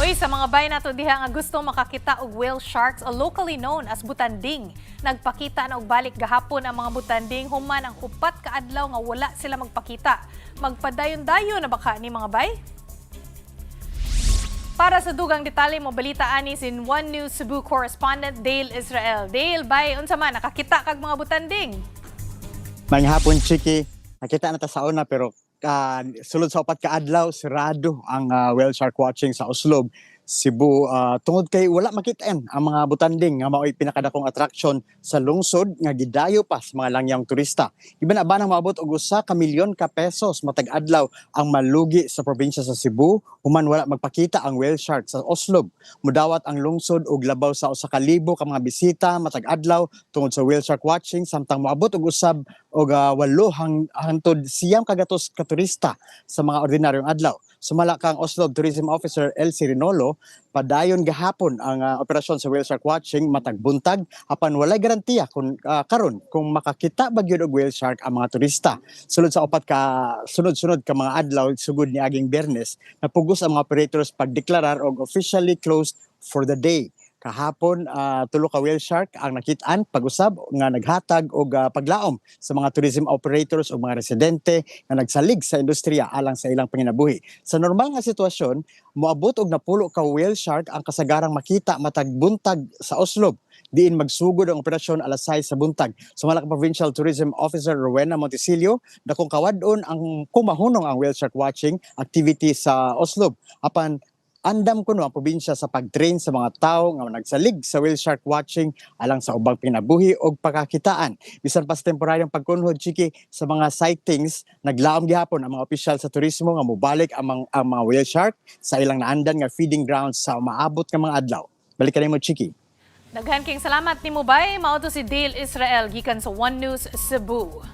Uy, sa mga bay nato diha nga gusto makakita og whale sharks o locally known as butanding. Nagpakita na og balik gahapon ang mga butanding human ang upat ka adlaw nga wala sila magpakita. Magpadayon-dayon na baka ni mga bay? Para sa dugang detalye mo balita ani sin One News Cebu correspondent Dale Israel. Dale, bay unsa man nakakita kag mga butanding? Mayang hapon, Chiki. Nakita na ta sa una pero sulod sa upat ka adlaw sirado ang whale shark watching sa Oslob, Cebu. Tungod kay wala makitaan ang mga butanding nga mao'y pinakadakong attraction sa lungsod nga gidayo pa sa mga langyang turista. Iba na ba nang maabot og 1 ka milyon ka pesos matag adlaw ang malugi sa probinsya sa Cebu human wala magpakita ang whale shark sa Oslob. Mudawat ang lungsod og labaw sa 1,000 ka mga bisita matag adlaw tungod sa whale shark watching samtang moabot og usab og 8 hangtod 9 kagatos ka turista sa mga ordinaryong adlaw. Sumala kang Oslob Tourism Officer Elsie Rinolo, padayon gahapon ang operasyon sa whale shark watching matag buntag apan walay garantiya kung karon kung makakita ba gyud og whale shark ang mga turista. Sulod sa upat ka sunod-sunod ka mga adlaw sugod ni aging Biyernes, napugos ang mga operators pagdeklarar og officially closed for the day. Kahapon, 3 ka whale shark ang nakit-an pag-usab nga naghatag og paglaom sa mga tourism operators o mga residente nga nagsalig sa industriya alang sa ilang panginabuhi. Sa normal nga sitwasyon, moabot og napulo ka whale shark ang kasagarang makita matag buntag sa Oslob. Diin magsugod ang operasyon alas 6 sa buntag. Sumala ka Provincial Tourism Officer Rowena Montesilio, dakong kawadon ang kumahunong ang whale shark watching activity sa Oslob. Apan andam kuno ang probinsya sa pag-train sa mga tao nga nagsalig sa whale shark watching alang sa ubang pinabuhi og pagkakitaan. Bisan pa sa temporaryong pagkunhod, Chiki, sa mga sightings, naglaom gihapon ang mga opisyal sa turismo nga mobalik ang mga whale shark sa ilang naandan nga feeding grounds sa maabot nga mga adlaw. Balikan nimo, Chiki. Daghan king salamat nimo bay. Mao to si Dale Israel gikan sa One News Cebu.